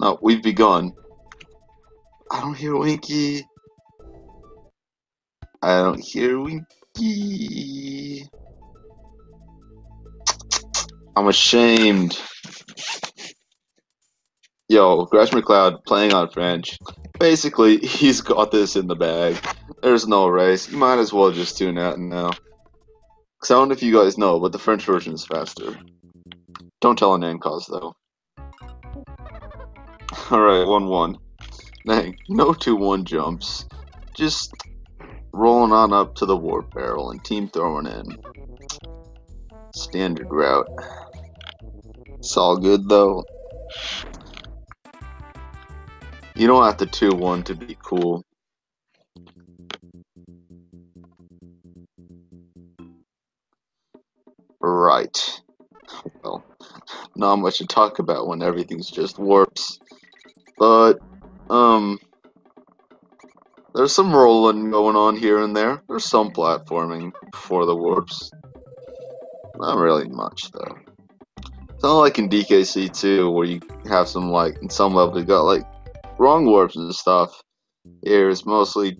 No, we've begun. I don't hear Winky. I don't hear Winky. I'm ashamed. Yo, CrashMcCloud playing on French. Basically, he's got this in the bag. There's no race. You might as well just tune out now. Cause I don't know if you guys know, but the French version is faster. Don't tell a name cause though. Alright, 1-1. Dang, no 2-1 jumps. Just rolling on up to the warp barrel and team throwing in. Standard route. It's all good though. You don't have to 2-1 to be cool. Right. Well, not much to talk about when everything's just warps. But, there's some rolling going on here and there. There's some platforming before the warps. Not really much, though. It's not like in DKC2 where you have some, like, in some level you got, like, wrong warps and stuff. Here it's mostly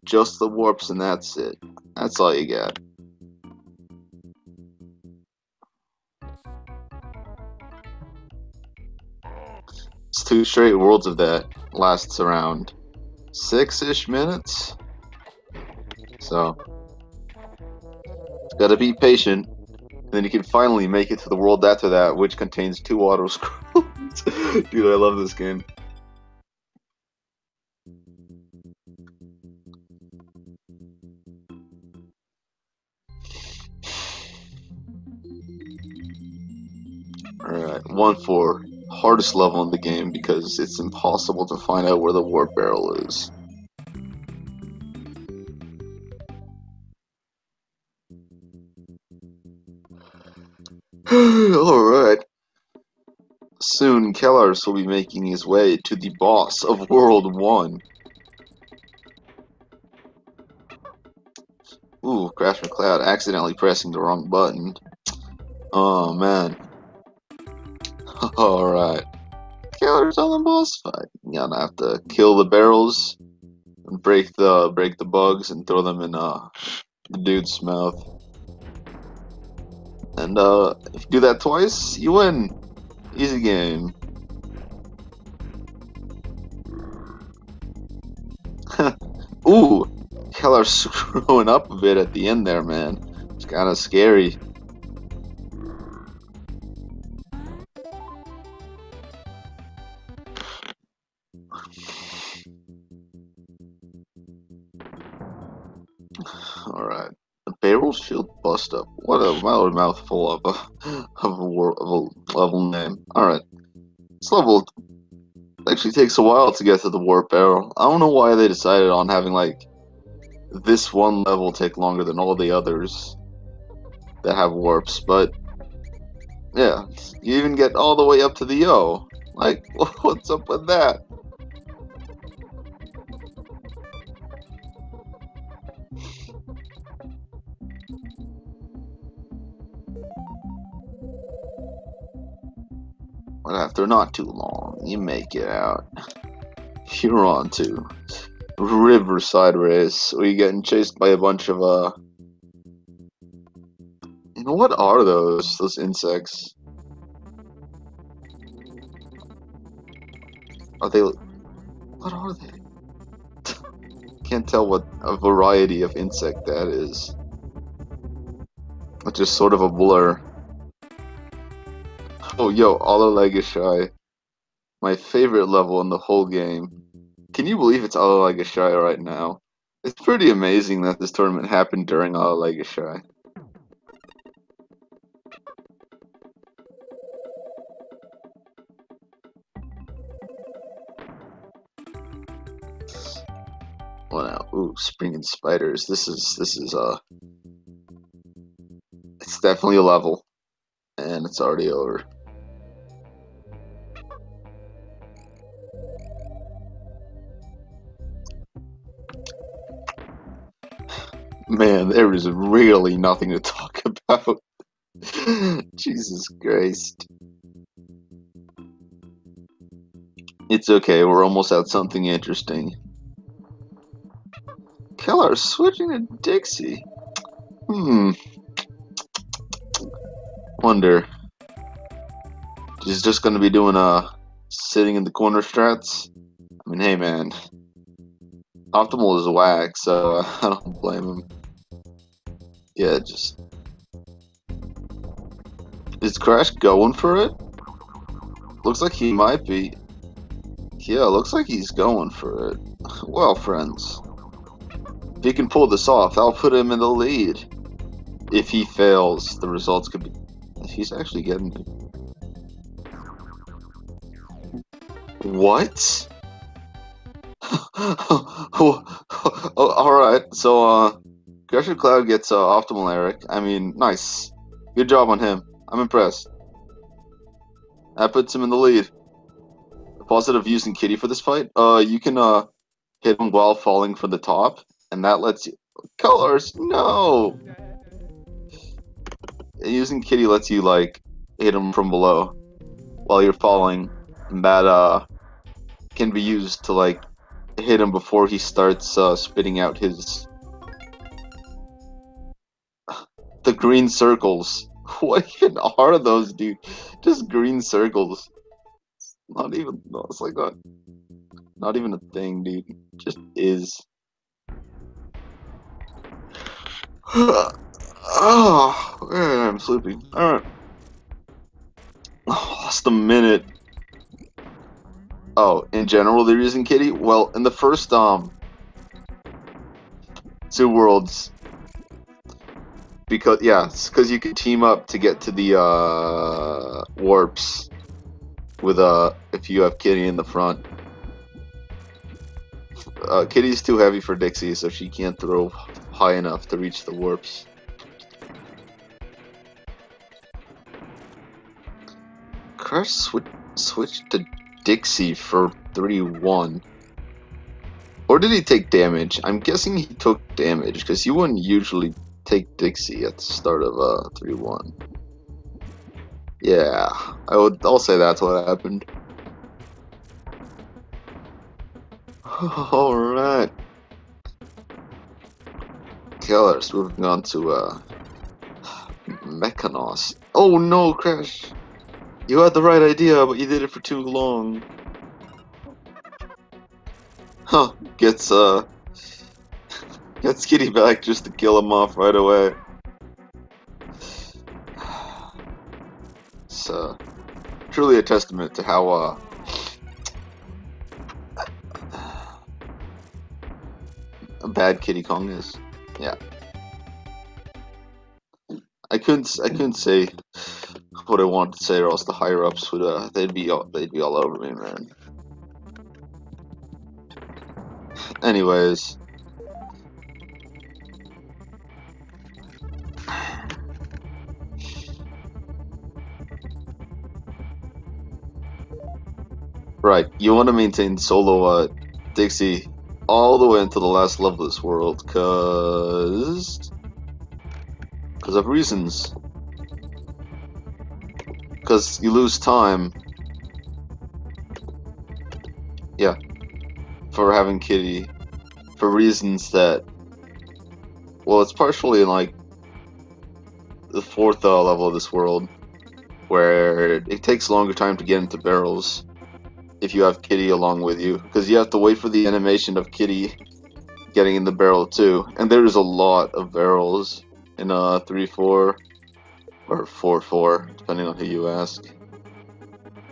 just the warps and that's it. That's all you got. It's 2 straight worlds of that. Lasts around 6-ish minutes. So, gotta be patient. Then you can finally make it to the world after that, which contains 2 auto scrolls. Dude, I love this game. Alright, 1-4. Hardest level in the game because it's impossible to find out where the warp barrel is. Alright. Soon, kalarse will be making his way to the boss of World 1. Ooh, CrashMcCloud accidentally pressing the wrong button. Oh, man. Alright. kalarse on the boss fight. You're gonna have to kill the barrels and break the bugs and throw them in the dude's mouth. And if you do that twice, you win. Easy game. Ooh, kalarse screwing up a bit at the end there, man. It's kind of scary. Alright. The barrel shield bust up. What a mouthful of a level name. Alright. This level actually takes a while to get to the warp barrel. I don't know why they decided on having like this one level take longer than all the others that have warps, but yeah, you even get all the way up to the O. Like, what's up with that? But after not too long, you make it out. You're on to Riverside Race, where you're getting chased by a bunch of, you know, what are those insects? Are they, what are they? Can't tell what a variety of insect that is. It's just sort of a blur. Oh, yo, Alalegashai. My favorite level in the whole game. Can you believe it's Alalegashai right now? It's pretty amazing that this tournament happened during Alalegashai. Well now, ooh, springing spiders. This is it's definitely a level. And it's already over. Man, there is really nothing to talk about. Jesus Christ. It's okay, we're almost at something interesting. Kalarse switching to Dixie. Wonder. He's just gonna be doing sitting in the corner strats. I mean, hey man, Optimal is whack, so I don't blame him. Yeah, just is Crash going for it? Looks like he might be. Yeah, looks like he's going for it. Well, friends, if he can pull this off, I'll put him in the lead. If he fails, the results could be. He's actually getting it. What? Alright, so, CrashMcCloud gets Optimal Eric. I mean, nice. Good job on him. I'm impressed. That puts him in the lead. Positive using Kitty for this fight. You can hit him while falling from the top, and that lets you. Kalarse, no! Using Kitty lets you, like, hit him from below while you're falling, and that can be used to, like, hit him before he starts spitting out his the green circles. What even are those, dude? Just green circles. Not even. No, it's like not even a thing, dude. It just is. Oh man, I'm sleepy. All right. Lost a minute. Oh, in general, they're using Kitty. Well, in the first two worlds, because yeah, it's because you can team up to get to the warps with if you have Kitty in the front. Kitty's too heavy for Dixie, so she can't throw high enough to reach the warps. Crash switched to Dixie for 3-1. Or did he take damage? I'm guessing he took damage, because you wouldn't usually take Dixie at the start of 3-1. Yeah, I'll say that's what happened. Alright. Kalarse moving on to Mechanos. Oh no, Crash! You had the right idea, but you did it for too long. Huh, gets Kitty back just to kill him off right away. It's truly a testament to how bad Kitty Kong is. Yeah. I couldn't say what I wanted to say, or else the higher ups would they'd be all over me, man. Anyways, right, you want to maintain solo Dixie all the way into the last level of this world, because of reasons. Because you lose time. Yeah. For having Kitty. For reasons that... Well, it's partially in, like, the fourth level of this world, where it takes longer time to get into barrels if you have Kitty along with you. Because you have to wait for the animation of Kitty getting in the barrel, too. And there's a lot of barrels in 3-4. Or 4-4, depending on who you ask.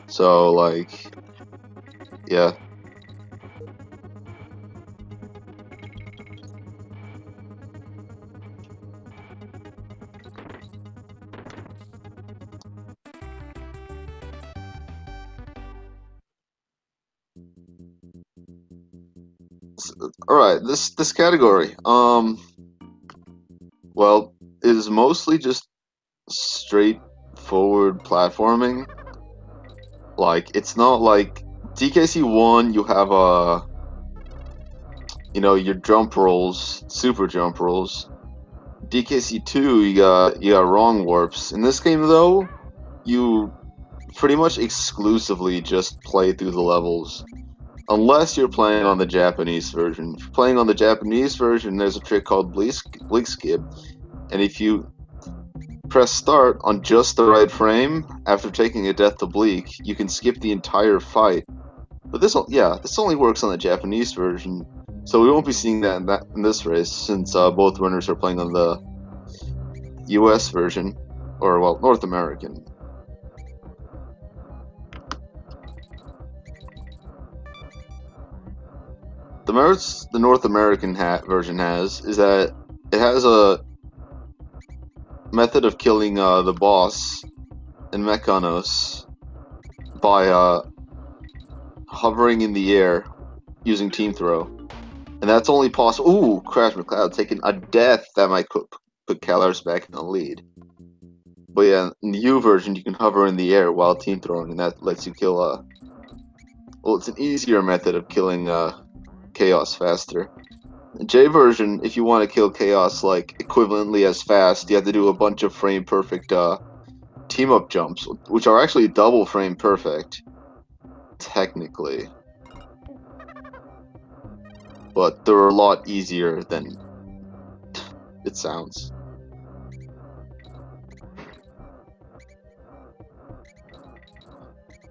So, like, yeah. Alright, this category, well, it is mostly just straightforward platforming. Like, it's not like DKC1, you have you know, your jump rolls, super jump rolls. DKC2, you got wrong warps. In this game though, you pretty much exclusively just play through the levels. Unless you're playing on the Japanese version. If you're playing on the Japanese version, there's a trick called Bleak Skip. And if you press start on just the right frame after taking a death to Bleak, you can skip the entire fight. But this only works on the Japanese version. So we won't be seeing that in this race, since both runners are playing on the US version. Or, well, North American. The merits the North American version has is that it has a method of killing the boss in Mechanos by hovering in the air using Team Throw. And that's only possible. Ooh, CrashMcCloud taking a death that might put kalarse back in the lead. But yeah, in the U version, you can hover in the air while Team Throwing, and that lets you kill. Well, it's an easier method of killing Chaos faster. In J version, if you want to kill Chaos like equivalently as fast, you have to do a bunch of frame perfect team up jumps, which are actually double frame perfect, technically. But they're a lot easier than it sounds.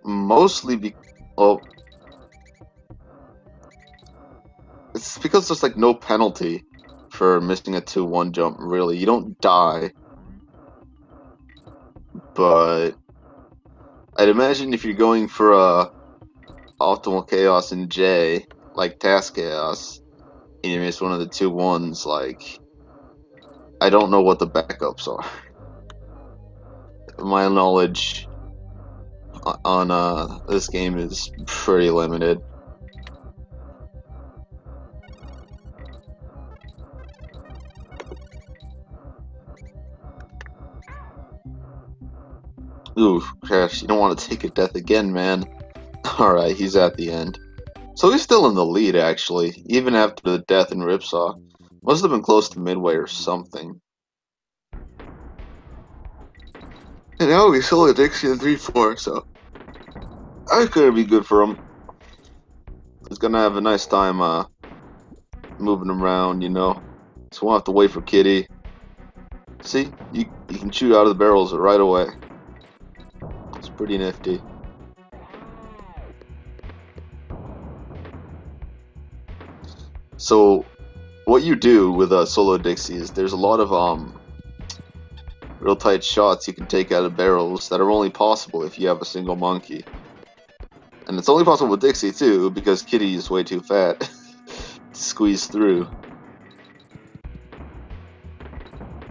Mostly it's because there's like no penalty for missing a 2-1 jump, really. You don't die. But I'd imagine if you're going for a optimal chaos in J, like task chaos, and you miss one of the 2-1s, like, I don't know what the backups are. My knowledge on this game is pretty limited. Ooh, Crash, you don't want to take a death again, man. Alright, he's at the end. So he's still in the lead, actually, even after the death in Ripsaw. Must have been close to midway or something. And now he's still at DKC3 4, so that's gonna be good for him. He's gonna have a nice time moving around, you know. So we'll have to wait for Kitty. See, you can shoot out of the barrels right away. It's pretty nifty. So what you do with solo Dixie is there's a lot of real tight shots you can take out of barrels that are only possible if you have a single monkey. And it's only possible with Dixie too, because Kitty is way too fat to squeeze through.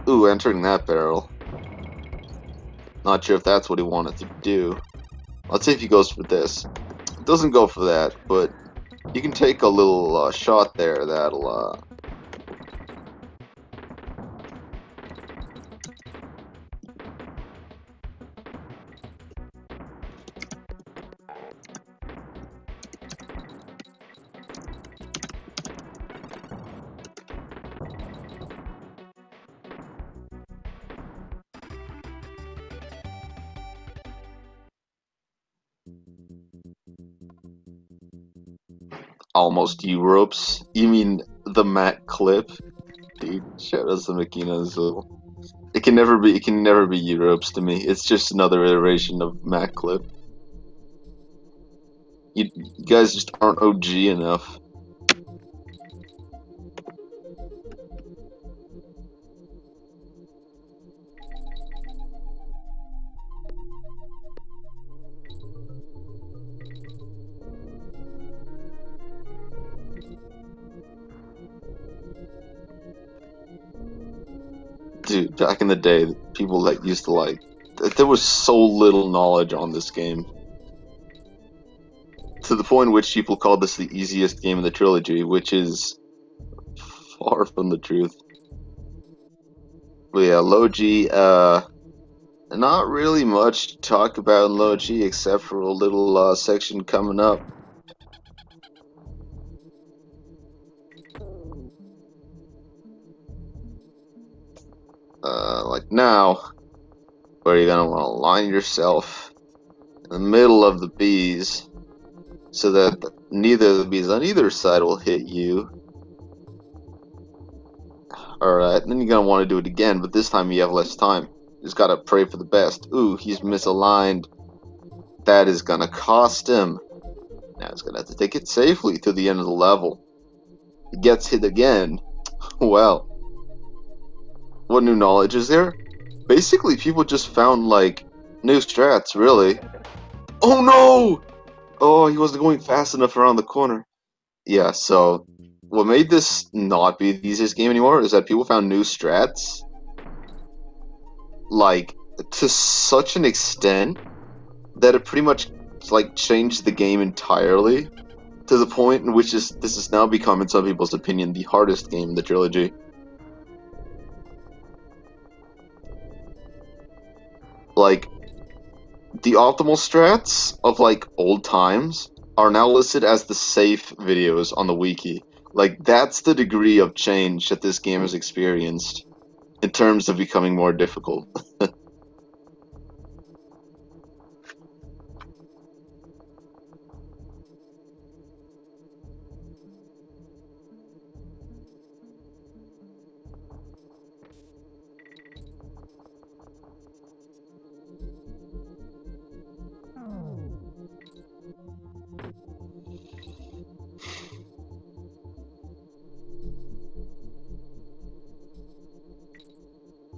Ooh, entering that barrel. Not sure if that's what he wanted to do. Let's see if he goes for this. It doesn't go for that, but you can take a little shot there that'll almost Europes. You mean the Mac clip? Dude, shout out to Makina Azul. It can never be Europes to me. It's just another iteration of Mac clip. You guys just aren't OG enough. Dude, back in the day, people that used to like, there was so little knowledge on this game. To the point in which people called this the easiest game in the trilogy, which is far from the truth. But yeah, Logi, not really much to talk about in Logi except for a little section coming up. Like now, where you're gonna want to line yourself in the middle of the bees, so that neither of the bees on either side will hit you. Alright, then you're gonna want to do it again, but this time you have less time. You just gotta pray for the best. Ooh, he's misaligned. That is gonna cost him. Now he's gonna have to take it safely to the end of the level. He gets hit again. Well, what new knowledge is there? Basically, people just found, like, new strats, really. Oh no! Oh, he wasn't going fast enough around the corner. Yeah, so what made this not be the easiest game anymore is that people found new strats, like, to such an extent that it pretty much, like, changed the game entirely, to the point in which this has now become, in some people's opinion, the hardest game in the trilogy. Like, the optimal strats of, like, old times are now listed as the safe videos on the wiki. Like, that's the degree of change that this game has experienced in terms of becoming more difficult.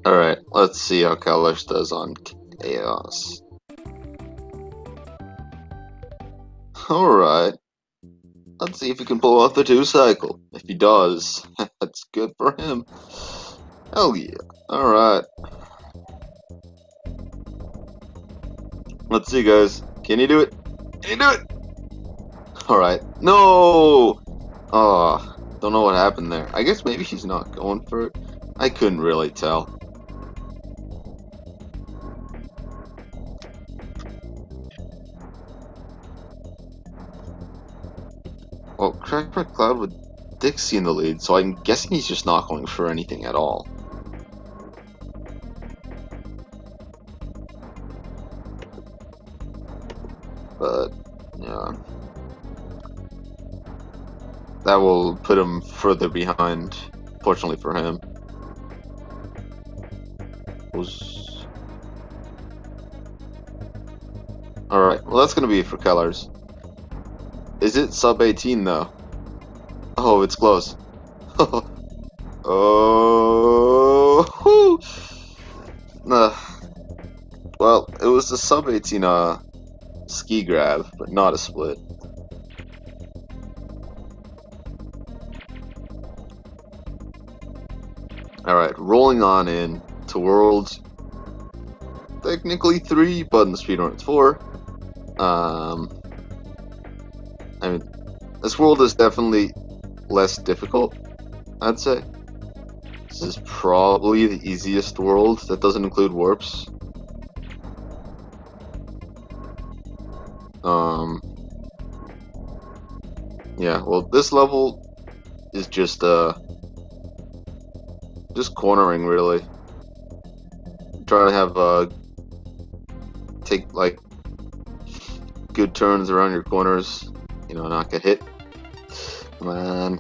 Alright, let's see how kalarse does on chaos. Alright, let's see if he can pull off the 2-cycle. If he does, that's good for him. Hell yeah. Alright. Let's see, guys. Can you do it? Can you do it? Alright. No! Oh, don't know what happened there. I guess maybe she's not going for it. I couldn't really tell. Well, CrashMcCloud with Dixie in the lead, so I'm guessing he's just not going for anything at all. But, yeah. That will put him further behind, fortunately for him. Alright, well that's gonna be it for kalarse. Is it sub 18 though? Oh, it's close. Oh, well, it was a sub 18 ski grab, but not a split. Alright, rolling on in to Worlds. Technically 3, but in the speedrun it's 4. I mean, this world is definitely less difficult, I'd say. This is probably the easiest world that doesn't include warps. Yeah, well, this level is just cornering, really. Try to have, take, like, good turns around your corners, you know, not get hit. Come on.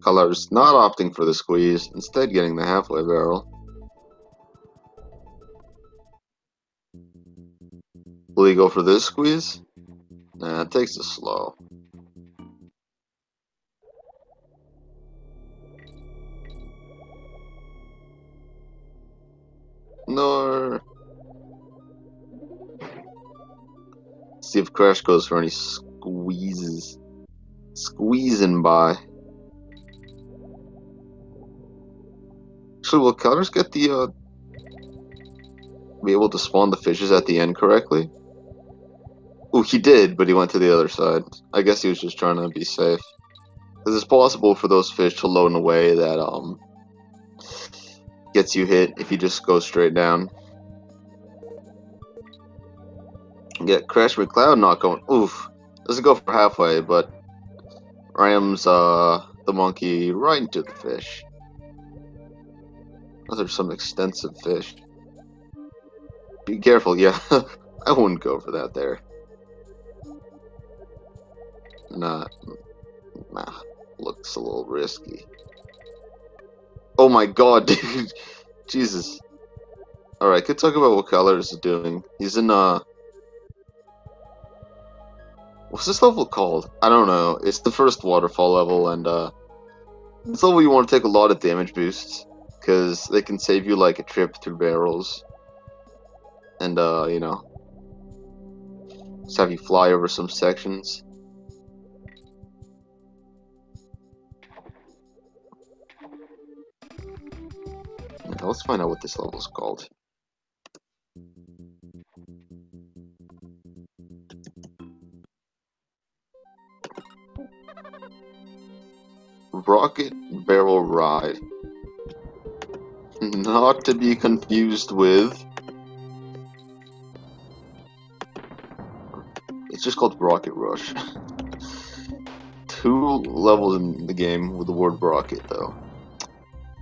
kalarse not opting for the squeeze, instead getting the halfway barrel. Will he go for this squeeze? Nah, it takes it slow. No. See if Crash goes for any squeezes. Squeezing by. Actually, will kalarse get the, be able to spawn the fishes at the end correctly? Ooh, he did, but he went to the other side. I guess he was just trying to be safe. Because it's possible for those fish to load in a way that, gets you hit if you just go straight down. Get CrashMcCloud not going. Oof. Doesn't go for halfway, but rams, the monkey right into the fish. Those are some extensive fish. Be careful, yeah. I wouldn't go for that there. Nah, looks a little risky. Oh my god, dude. Jesus. Alright, could talk about what kalarse is doing. He's in, what's this level called? I don't know. It's the first Waterfall level, and, this level you want to take a lot of damage boosts, because they can save you, like, a trip through barrels. And, you know, just have you fly over some sections. Yeah, let's find out what this level is called. Rocket Barrel Ride. Not to be confused with... It's just called Rocket Rush. 2 levels in the game with the word rocket, though.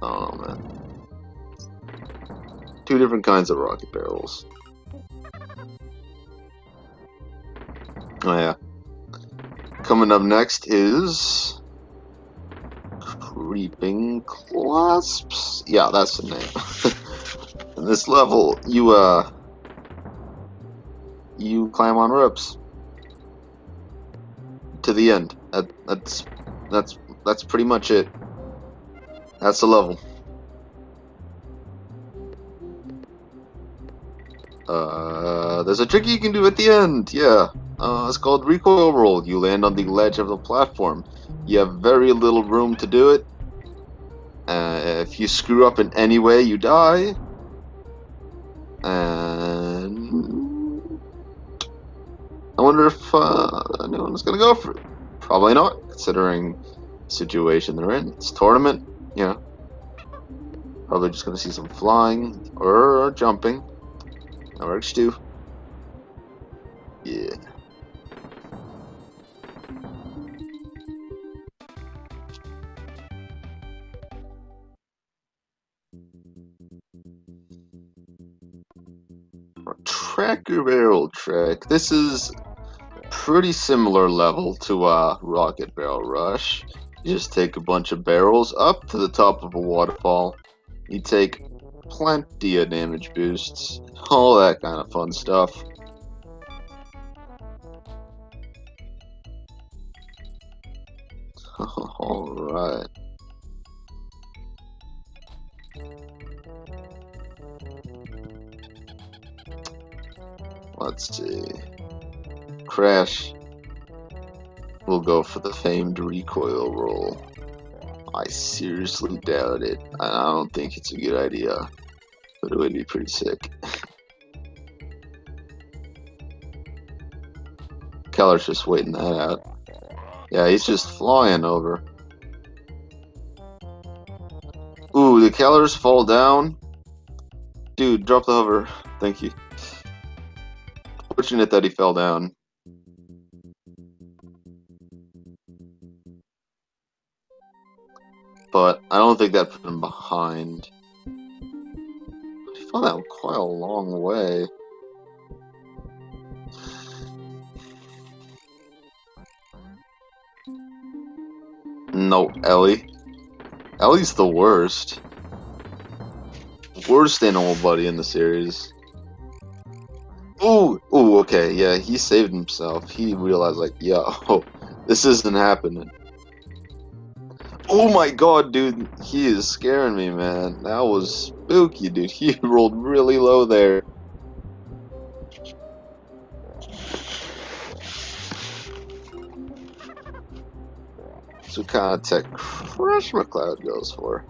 Oh, man. 2 different kinds of rocket barrels. Oh, yeah. Coming up next is... Creeping Clasps? Yeah, that's the name. In this level, you climb on ropes to the end. That's pretty much it. That's the level. There's a trick you can do at the end. Yeah. It's called recoil roll. You land on the ledge of the platform. You have very little room to do it. If you screw up in any way, you die. And I wonder if anyone's gonna go for it. Probably not, considering the situation they're in. It's a tournament, you know. Probably just gonna see some flying or jumping. That works too. Yeah. Tracker Barrel Trek. This is pretty similar level to Rocket Barrel Rush. You just take a bunch of barrels up to the top of a waterfall. You take plenty of damage boosts, all that kind of fun stuff. Alright. Let's see. Crash will go for the famed recoil roll. I seriously doubt it. I don't think it's a good idea, but it would be pretty sick. Keller's just waiting that out. Yeah, he's just flying over. Ooh, the Kellers fall down. Dude, drop the hover. Thank you. Fortunate that he fell down. But I don't think that put him behind. He fell down quite a long way. No, Ellie. Ellie's the worst. Worst animal buddy in the series. Ooh, okay, yeah, he saved himself. He realized, like, yo, this isn't happening. Oh my god, dude, he is scaring me, man. That was spooky, dude. He rolled really low there. So what kind of tech CrashMcCloud goes for?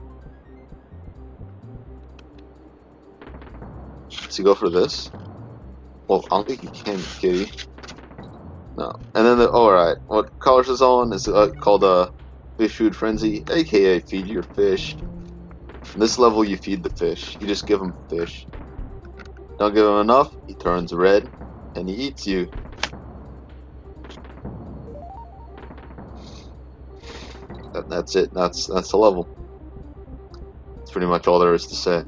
Does he go for this? Well, I don't think he can, kitty. No. And then, alright, what kalarse is on is called a Fish Food Frenzy, aka feed your fish. In this level, you feed the fish. You just give him fish. Don't give him enough, he turns red, and he eats you. That's it. That's the level. It's pretty much all there is to say.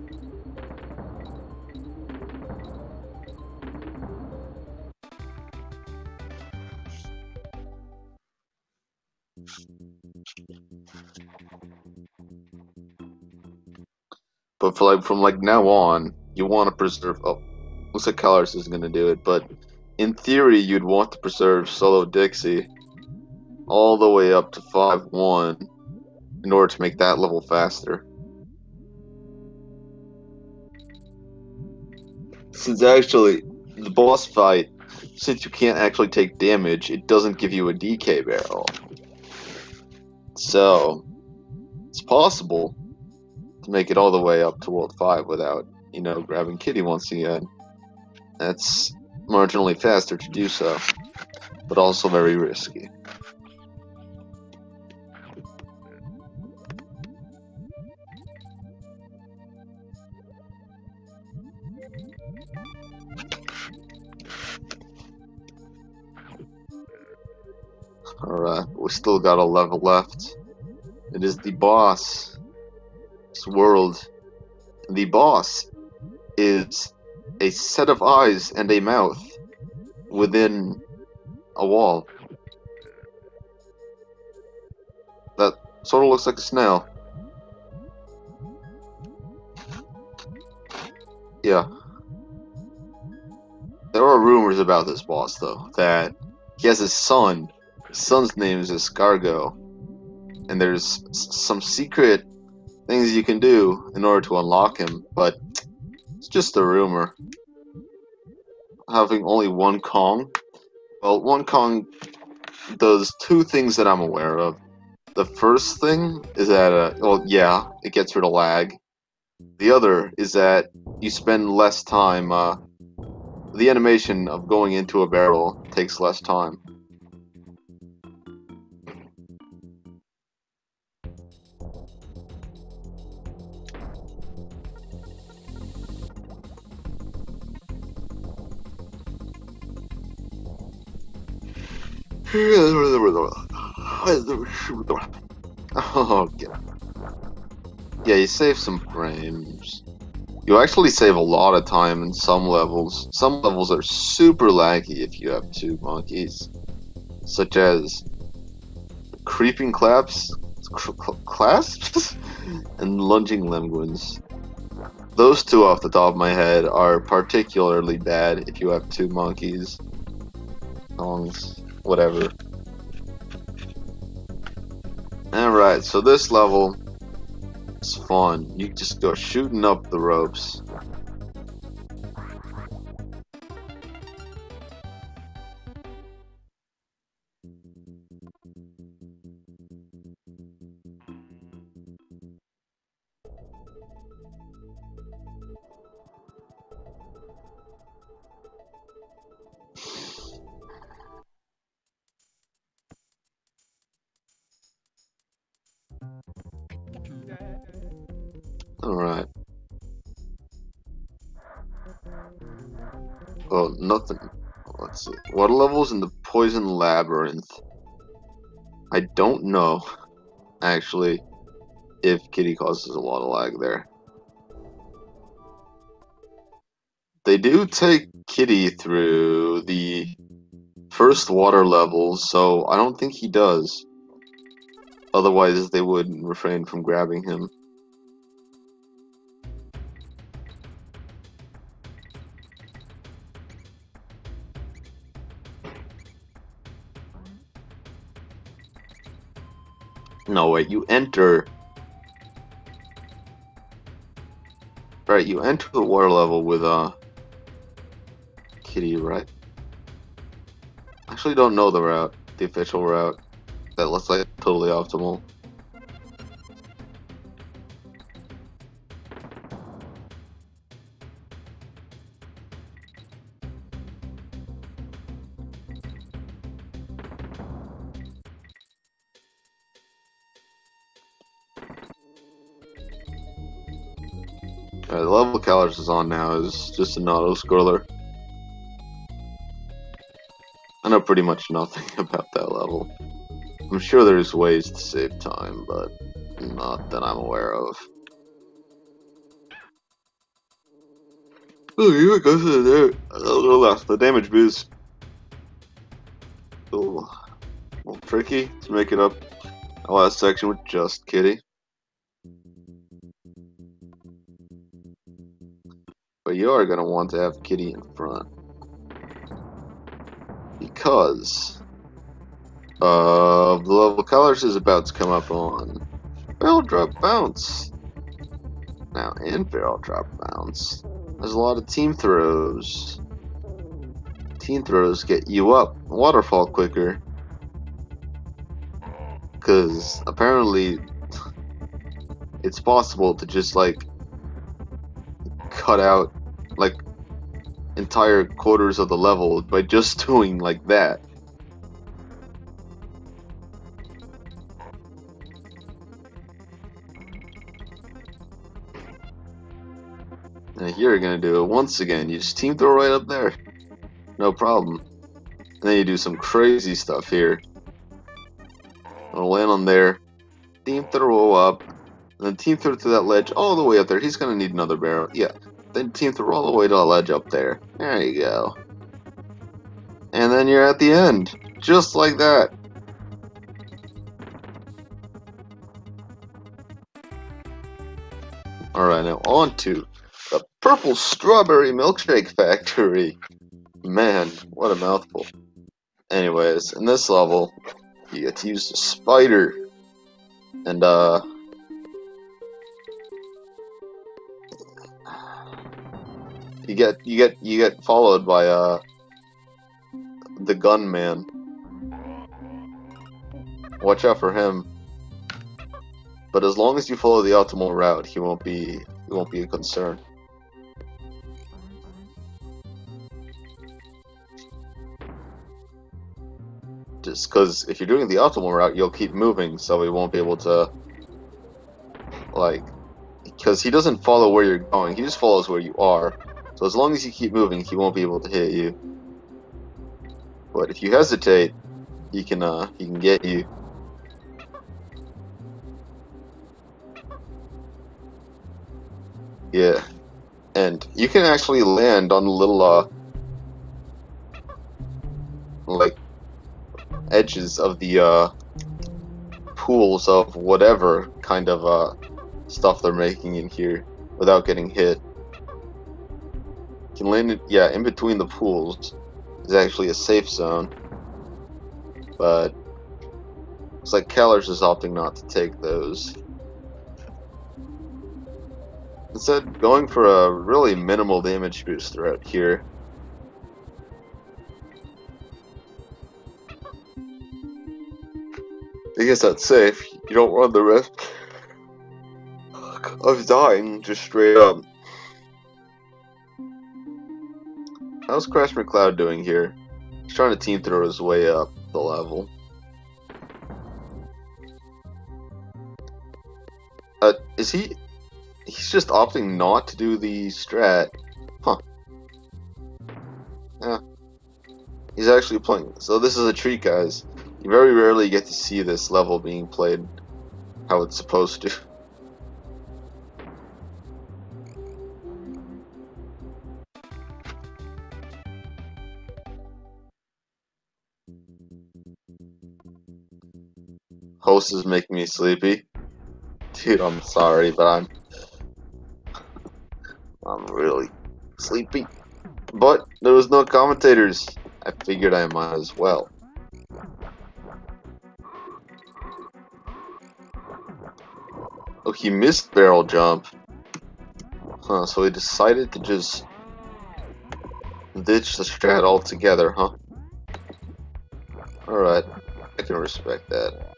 But from now on, you want to preserve. Oh, looks like kalarse isn't going to do it. But in theory, you'd want to preserve solo Dixie all the way up to 5-1 in order to make that level faster. Since actually the boss fight, since you can't actually take damage, it doesn't give you a DK barrel. So it's possible to make it all the way up to World 5 without, you know, grabbing Kitty once again. That's marginally faster to do so, but also very risky. Alright, we still got a level left. It is the boss. This world. The boss is a set of eyes and a mouth within a wall. That sort of looks like a snail. Yeah. There are rumors about this boss, though, that he has a son. His son's name is Escargot. And there's some secret things you can do in order to unlock him, but it's just a rumor. Having only one Kong? Well, one Kong does two things that I'm aware of. The first thing is that, well, yeah, it gets rid of lag. The other is that you spend less time, the animation of going into a barrel takes less time. Oh, get up. Yeah, you save some frames. You actually save a lot of time in some levels. Some levels are super laggy if you have two monkeys, such as creeping clasps and lunging lemguins. Those two off the top of my head are particularly bad if you have two monkeys. Songs, whatever. Alright, so this level is fun. You just go shooting up the ropes. Alright. Well, nothing. Let's see. What level's in the Poison Labyrinth? I don't know, actually, if Kitty causes a lot of lag there. They do take Kitty through the first water levels, so I don't think he does. Otherwise, they would refrain from grabbing him. No, wait, you enter... Right, you enter the water level with, Kitty, right? I actually don't know the route, the official route. That looks like totally optimal. The level kalarse is on now is just an auto-scroller. I know pretty much nothing about that level. I'm sure there's ways to save time, but not that I'm aware of. Oh, you go to there. The damage boost. A little tricky to make it up. The last section with just Kitty. But you are going to want to have Kitty in front. Because the level Colors is about to come up on Barrel Drop Bounce. Now, in Barrel Drop Bounce, there's a lot of team throws. Team throws get you up Waterfall quicker. Because apparently it's possible to just like cut out like entire quarters of the level by just doing like that. And here you're gonna do it once again. You just team throw right up there. No problem. And then you do some crazy stuff here. I'll land on there. Team throw up. And then team throw to that ledge all the way up there. He's gonna need another barrel. Yeah. Then team throw all the way to the ledge up there. There you go. And then you're at the end. Just like that. Alright, now on to the Purple Strawberry Milkshake Factory. Man, what a mouthful. Anyways, in this level, you get to use the spider. And, you get followed by, the gunman. Watch out for him. But as long as you follow the optimal route, he won't be a concern. Just because if you're doing the optimal route, you'll keep moving, so he won't be able to, like, because he doesn't follow where you're going, he just follows where you are. So as long as you keep moving, he won't be able to hit you. But if you hesitate, he can get you. Yeah, and you can actually land on the little like edges of the pools of whatever kind of stuff they're making in here without getting hit. You can land it, yeah, in between the pools is actually a safe zone, but looks like Kalarse is opting not to take those. Instead, going for a really minimal damage boost throughout here. I guess that's safe. You don't run the risk of dying just straight up. How's CrashMcCloud doing here? He's trying to team throw his way up the level. Is he... He's just opting not to do the strat. Huh. Yeah. He's actually playing. So this is a treat, guys. You very rarely get to see this level being played how it's supposed to. Host is making me sleepy. Dude, I'm sorry, but I'm really sleepy. But there was no commentators. I figured I might as well. Oh, he missed barrel jump. Huh, so he decided to just ditch the strat altogether, huh? Alright, I can respect that.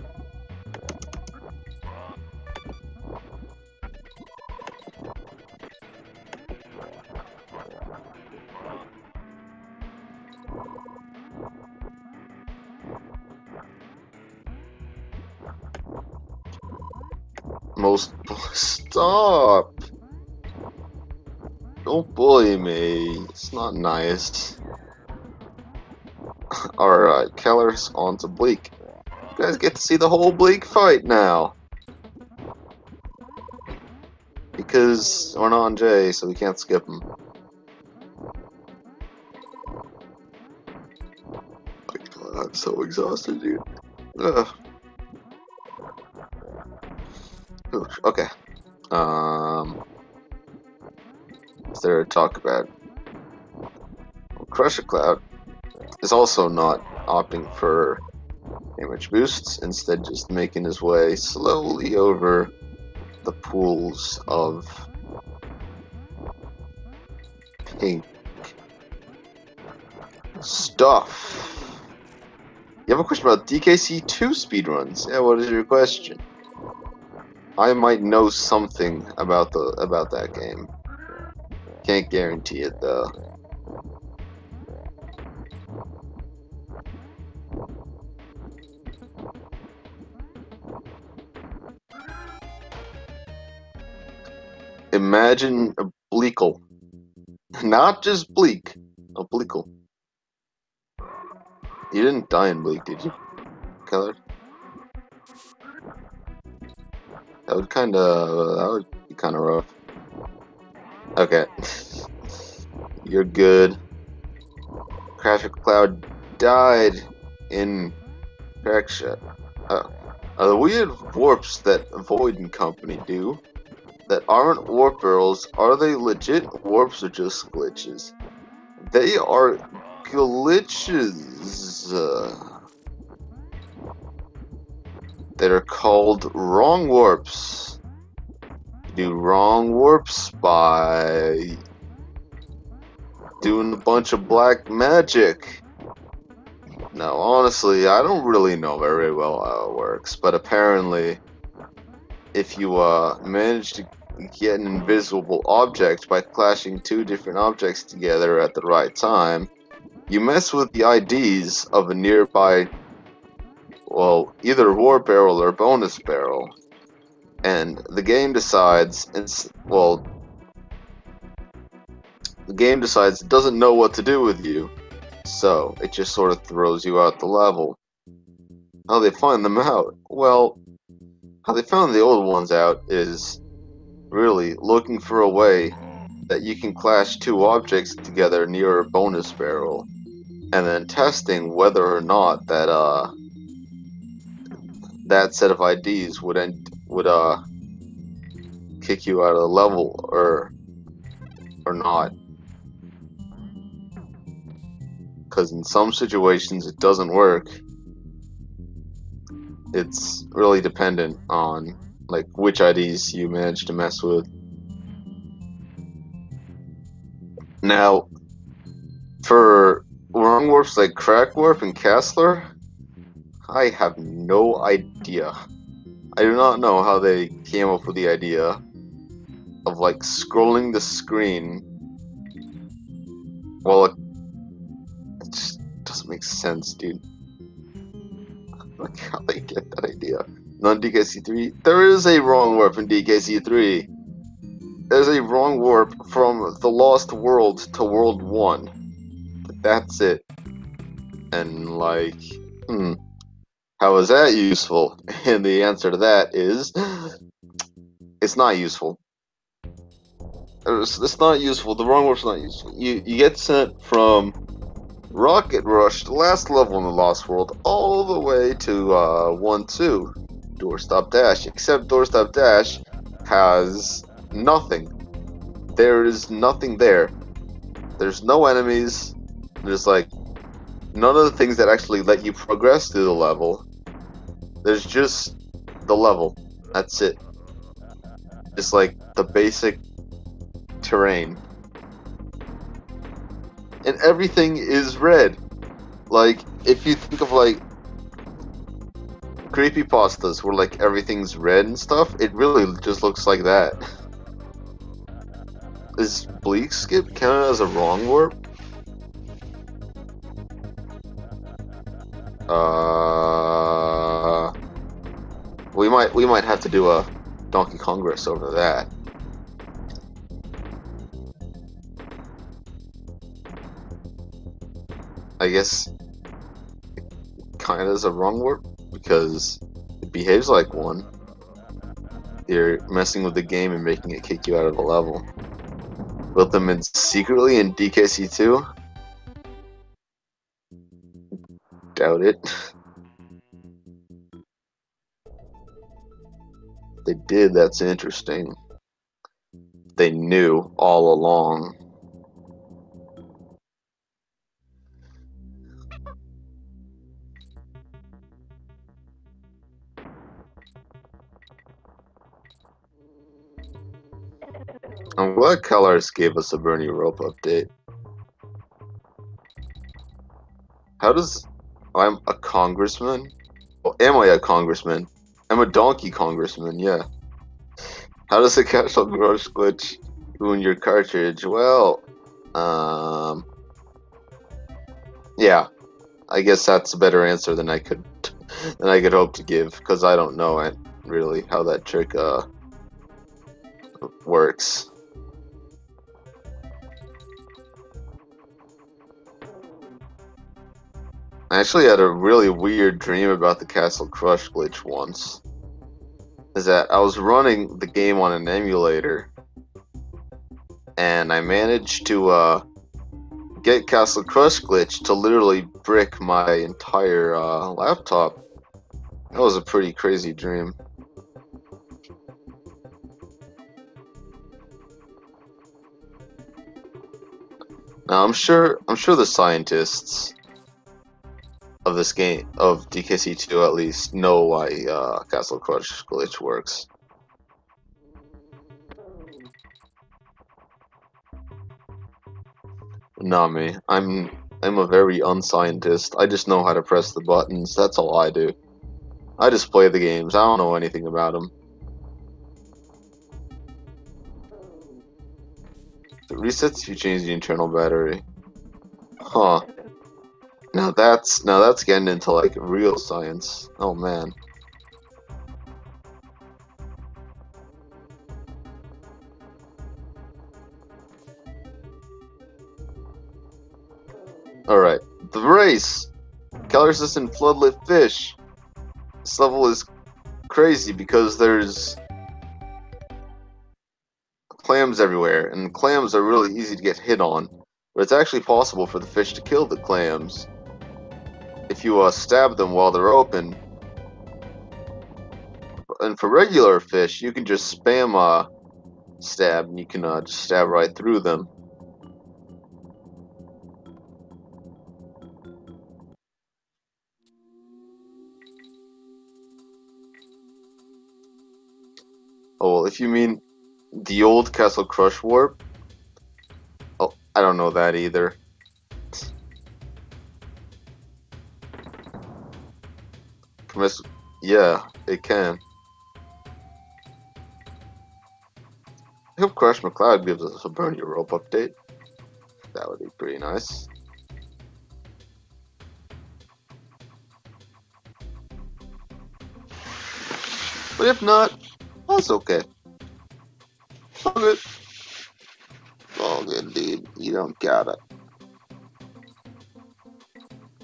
Stop! Don't bully me. It's not nice. Alright, Kalarse on to Bleak. You guys get to see the whole Bleak fight now. Because we're not on J, so we can't skip him. So exhausted, dude. Ugh. Oof, okay. Is there to talk about? CrashMcCloud is also not opting for damage boosts, instead just making his way slowly over the pools of pink stuff. You have a question about DKC2 speedruns? Yeah, what is your question? I might know something about that game. Can't guarantee it though. Imagine a Bleakle. Not just Bleak. A Bleakle. You didn't die in Bleak, did you, Keller? That would be kinda rough. Okay. You're good. CrashMcCloud died in Correction. The weird warps that Void and Company do that aren't warp barrels, are they legit warps or just glitches? They are glitches that are called wrong warps. You do wrong warps by doing a bunch of black magic. Now, honestly, I don't really know very well how it works, but apparently, if you manage to get an invisible object by clashing two different objects together at the right time, you mess with the IDs of a nearby, well, either war barrel or bonus barrel, and the game decides, it doesn't know what to do with you, so it just sort of throws you out the level. How they find them out? Well, how they found the old ones out is really looking for a way that you can clash two objects together near a bonus barrel, and then testing whether or not that set of IDs would kick you out of the level or not. Because in some situations it doesn't work. It's really dependent on like which IDs you manage to mess with. Now, for wrong warps like Crack Warp and Castler, I have no idea. I do not know how they came up with the idea of like scrolling the screen. Well, it just doesn't make sense, dude. Like how they get that idea. Non DKC3. There is a wrong warp in DKC3. There's a wrong warp from the Lost World to World 1. But that's it. And like, how is that useful? And the answer to that is, it's not useful. It's not useful. The wrong warp's not useful. You get sent from Rocket Rush, the last level in the Lost World, all the way to 1-2, Doorstop Dash. Except Doorstop Dash has nothing. There is nothing there. There's no enemies. There's like none of the things that actually let you progress through the level. There's just the level. That's it. Just like the basic terrain. And everything is red. Like, if you think of like creepypastas where like everything's red and stuff, it really just looks like that. Is Bleak Skip counted as a wrong warp? We might have to do a Donkey Congress over that. I guess it kind of is a wrong warp because it behaves like one. You're messing with the game and making it kick you out of the level. Built them in secretly in DKC2. doubt it. They did, that's interesting. They knew all along. I'm glad kalarse gave us a Bernie Rope update. How does... I'm a congressman? Oh, am I a congressman? I'm a donkey congressman, yeah. How does a Castle Crush glitch ruin your cartridge? Well, yeah. I guess that's a better answer than I could hope to give, because I don't know really how that trick works. I actually had a really weird dream about the Castle Crush glitch once. Is that I was running the game on an emulator, and I managed to get Castle Crush glitch to literally brick my entire laptop. That was a pretty crazy dream. Now I'm sure the scientists of this game, of DKC2 at least, know why Castle Crush glitch works. Not me. I'm a very unscientist. I just know how to press the buttons. That's all I do. I just play the games. I don't know anything about them. It resets if you change the internal battery. Huh. Now that's getting into like real science. Oh man. Alright. The race! Color-resistant floodlit fish. This level is crazy because there's clams everywhere, and clams are really easy to get hit on. But it's actually possible for the fish to kill the clams if you stab them while they're open. And for regular fish, you can just spam stab, and you can just stab right through them. Oh, well, if you mean the old Castle Crush warp, oh, I don't know that either. Yeah, it can. I hope CrashMcCloud gives us a Burn Your Rope update. That would be pretty nice. But if not, that's okay. All good. All good, dude. You don't got it.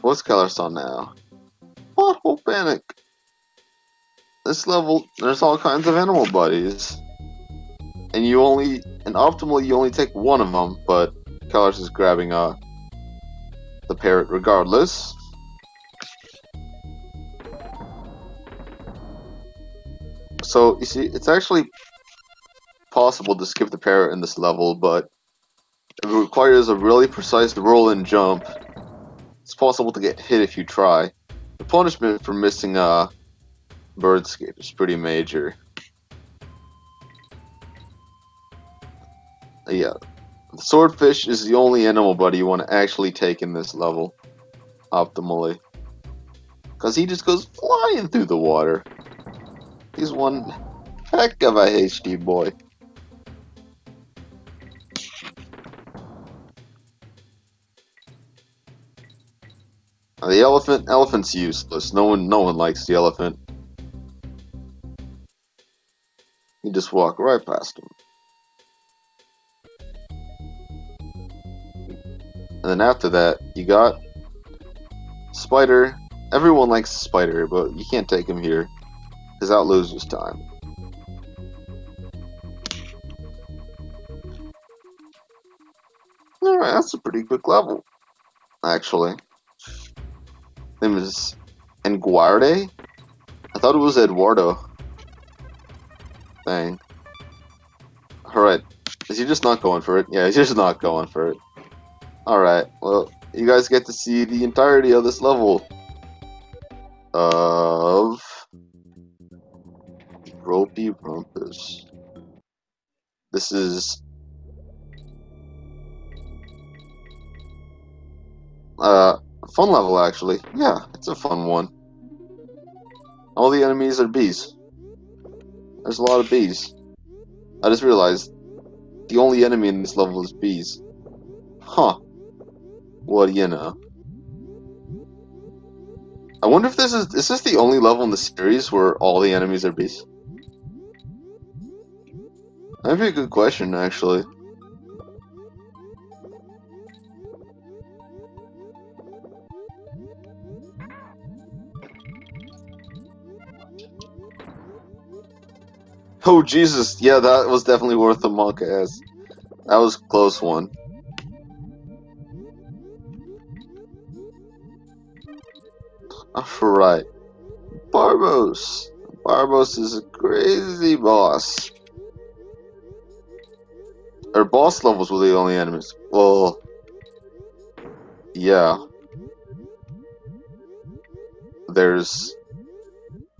What's kalarse on now? Pothole Panic. This level, there's all kinds of animal buddies. And optimally you only take one of them, but kalarse is grabbing the parrot regardless. So, you see, it's actually possible to skip the parrot in this level, but it requires a really precise roll and jump. It's possible to get hit if you try. The punishment for missing birdscape is pretty major. Yeah, the swordfish is the only animal buddy you want to actually take in this level, optimally. Because he just goes flying through the water. He's one heck of a HD boy. The elephant's useless. No one likes the elephant. You just walk right past him. And then after that, you got Spider. Everyone likes Spider, but you can't take him here, because that loses time. Alright, that's a pretty quick level, actually. name is Enguarde? I thought it was Eduardo. Dang. Alright. Is he just not going for it? Yeah, he's just not going for it. Alright, well, you guys get to see the entirety of this level. Of... Ropey Rumpus. This is... fun level, actually. Yeah, it's a fun one. All the enemies are bees. There's a lot of bees. I just realized the only enemy in this level is bees. Huh. What do you know? I wonder if is this the only level in the series where all the enemies are bees? That'd be a good question, actually. Oh, Jesus. Yeah, that was definitely worth the monk ass. That was a close one. Alright. Barbos. Barbos is a crazy boss. Or boss levels were the only enemies. Well, yeah. There's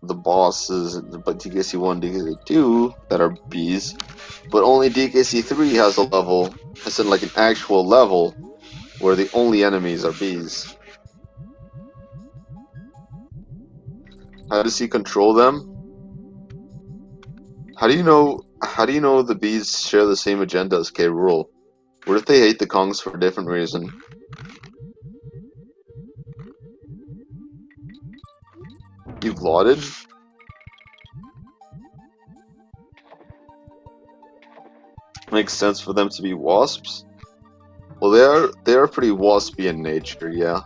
the bosses, but DKC1, DKC2 that are bees, but only DKC3 has a level, as in like an actual level, where the only enemies are bees. How does he control them? How do you know the bees share the same agenda as K. Rool? What if they hate the Kongs for a different reason? You've lauded? Makes sense for them to be wasps. Well, they are pretty waspy in nature, yeah.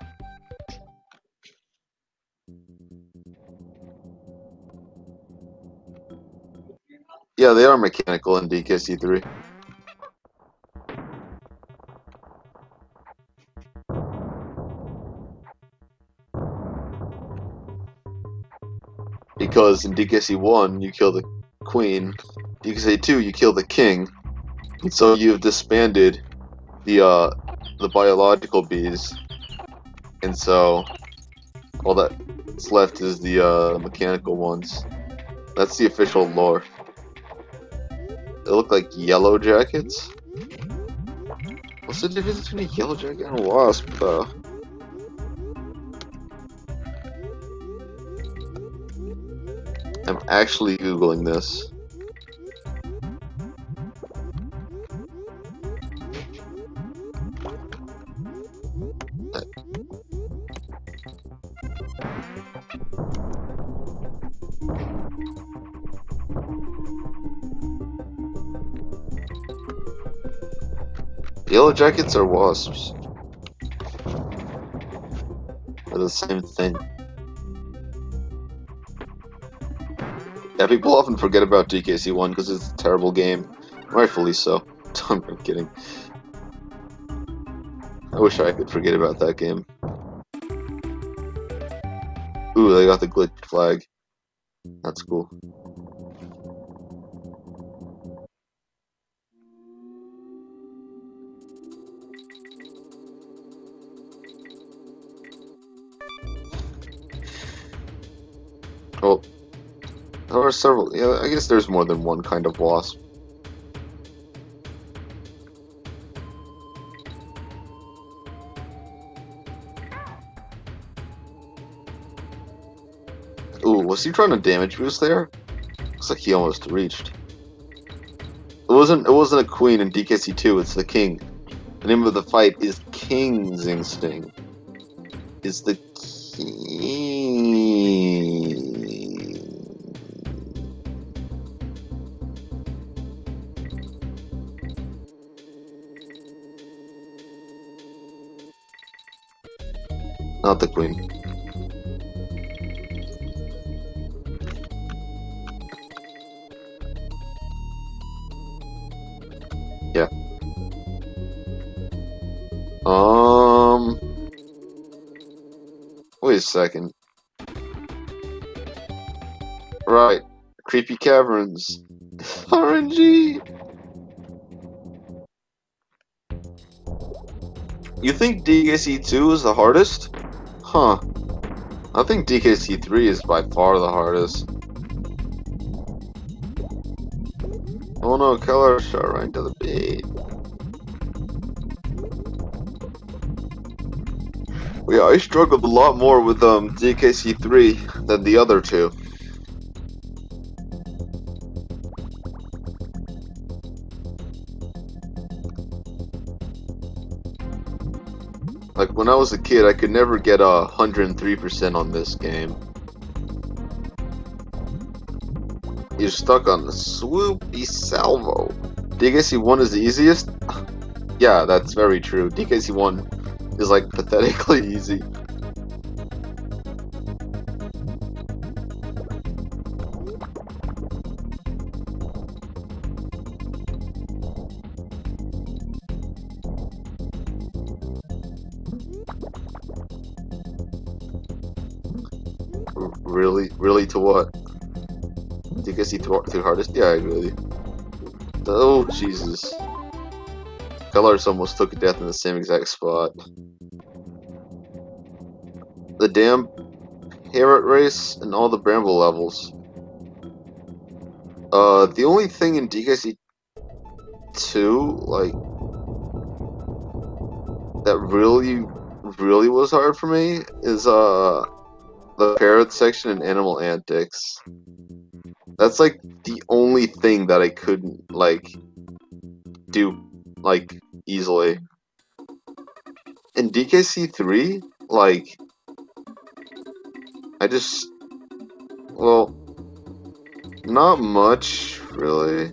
Yeah, they are mechanical in DKC3. Because in DKC1 you kill the queen, DKC2 you kill the king, and so you've disbanded the biological bees, and so all that's left is the mechanical ones. That's the official lore. They look like yellow jackets. What's the difference between a yellow jacket and a wasp? I'm actually googling this. Yellow jackets are wasps. They're the same thing. Yeah, people often forget about DKC1 because it's a terrible game. Rightfully so. I'm kidding. I wish I could forget about that game. Ooh, they got the glitch flag. That's cool. Well, there are several. Yeah, I guess there's more than one kind of wasp. Ooh, was he trying to damage boost there? Looks like he almost reached. It wasn't a queen in DKC2, it's the king. The name of the fight is King's Instinct. It's the king. Not the queen. Yeah. Wait, a second. Right. Creepy caverns. RNG! You think DKC2 is the hardest? Huh. I think DKC3 is by far the hardest. Oh no, Keller shot right into the bait. Yeah, I struggled a lot more with DKC3 than the other two. Like, when I was a kid, I could never get 103% on this game. You're stuck on the swoopy salvo. DKC1 is the easiest? Yeah, that's very true. DKC1 is, like, pathetically easy. Really? Really to what? DKC2 hardest? Yeah, I agree. Oh, Jesus. Kalarse almost took a death in the same exact spot. The damn parrot race and all the bramble levels. The only thing in DKC2, like, that really was hard for me is, the parrot section and animal antics. That's, like, the only thing that I couldn't, like, do, like, easily. In DKC3, like, I just, well, not much, really.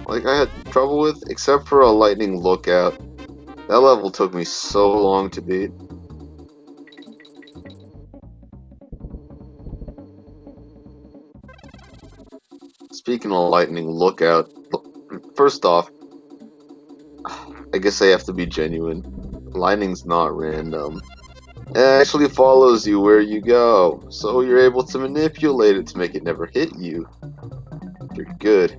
Like, I had trouble with, except for a lightning lookout. That level took me so long to beat. Speaking of lightning lookout, first off, I guess I have to be genuine. Lightning's not random. It actually follows you where you go, so you're able to manipulate it to make it never hit you. You're good.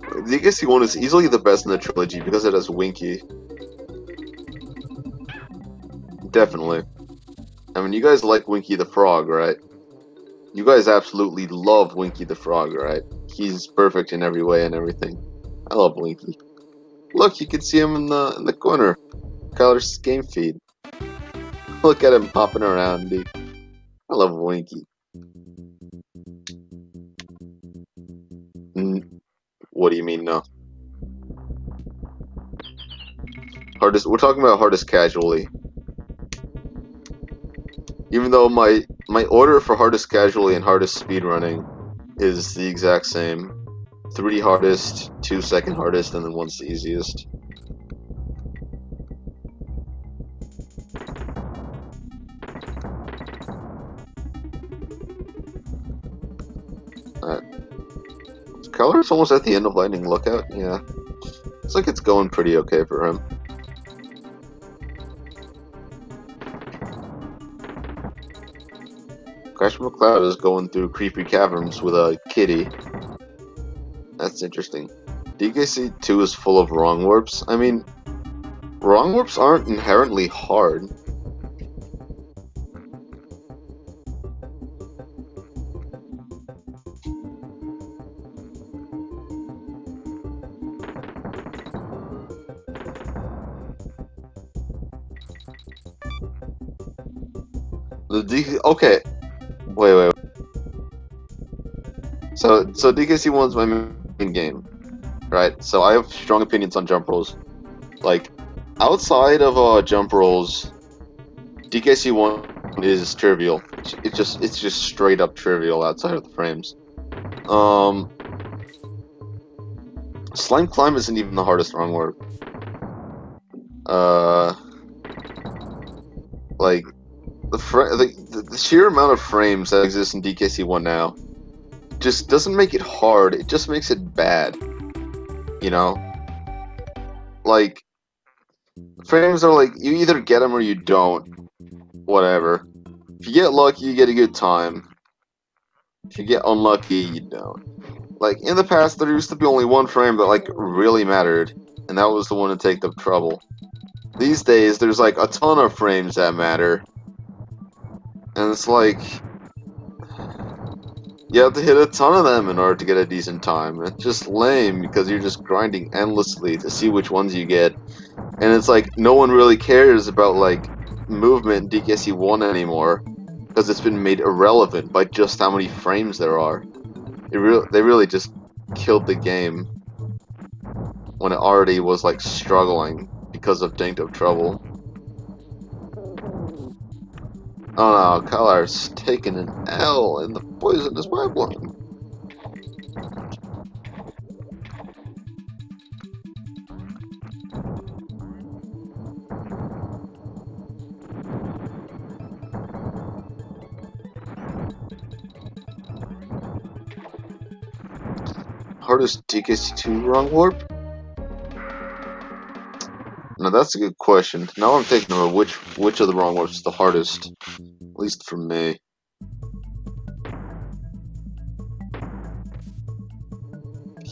The DKC1 is easily the best in the trilogy because it has Winky. Definitely. I mean, you guys like Winky the Frog, right? You guys absolutely love Winky the Frog, right? He's perfect in every way and everything. I love Winky. Look, you can see him in the corner. Kalarse's game feed. Look at him popping around, dude. I love Winky. What do you mean, no? Hardest. We're talking about hardest casually. Even though my order for hardest casually and hardest speedrunning is the exact same. 3 hardest, 2 second hardest, and then 1's the easiest. Kalarse almost at the end of Lightning Lookout, yeah. Looks like it's going pretty okay for him. CrashMcCloud is going through creepy caverns with a kitty. That's interesting. DKC2 is full of wrong warps. I mean, wrong warps aren't inherently hard. Okay. Wait. So DKC1's my main game, right? So I have strong opinions on jump rolls. Like, outside of jump rolls, DKC1 is trivial. It's just straight up trivial outside of the frames. Slime climb isn't even the hardest wrong word. Like, the sheer amount of frames that exist in DKC1 now just doesn't make it hard, it just makes it bad. You know? like, frames are like, you either get them or you don't. Whatever. If you get lucky, you get a good time. If you get unlucky, you don't. Like, in the past, there used to be only one frame that, like, really mattered, and that was the one to take the trouble. These days, there's, like, a ton of frames that matter, and it's like, you have to hit a ton of them in order to get a decent time. It's just lame, because you're just grinding endlessly to see which ones you get, and it's like, no one really cares about, like, movement in DKC1 anymore, because it's been made irrelevant by just how many frames there are. They really just killed the game when it already was like struggling because of Dink of Trouble. Oh no, kalarse taking an L in the poisonous pipeline. Hardest DKC2 wrong warp? Now that's a good question. Now I'm thinking about which of the wrong warps is the hardest, at least for me.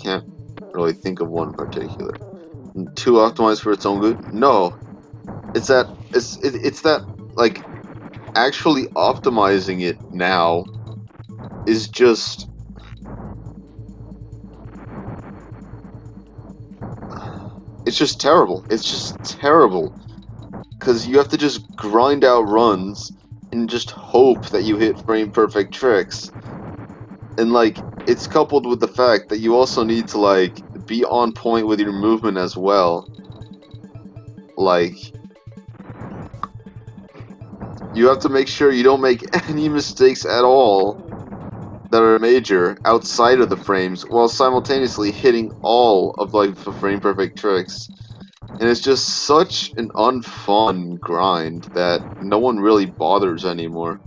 Can't really think of one in particular. Too optimized for its own good? No, it's that like actually optimizing it now is just it's just terrible. It's just terrible. Because you have to just grind out runs and just hope that you hit frame perfect tricks. And like, it's coupled with the fact that you also need to like be on point with your movement as well. Like, you have to make sure you don't make any mistakes at all that are major outside of the frames while simultaneously hitting all of like the frame perfect tricks. And it's just such an unfun grind that no one really bothers anymore.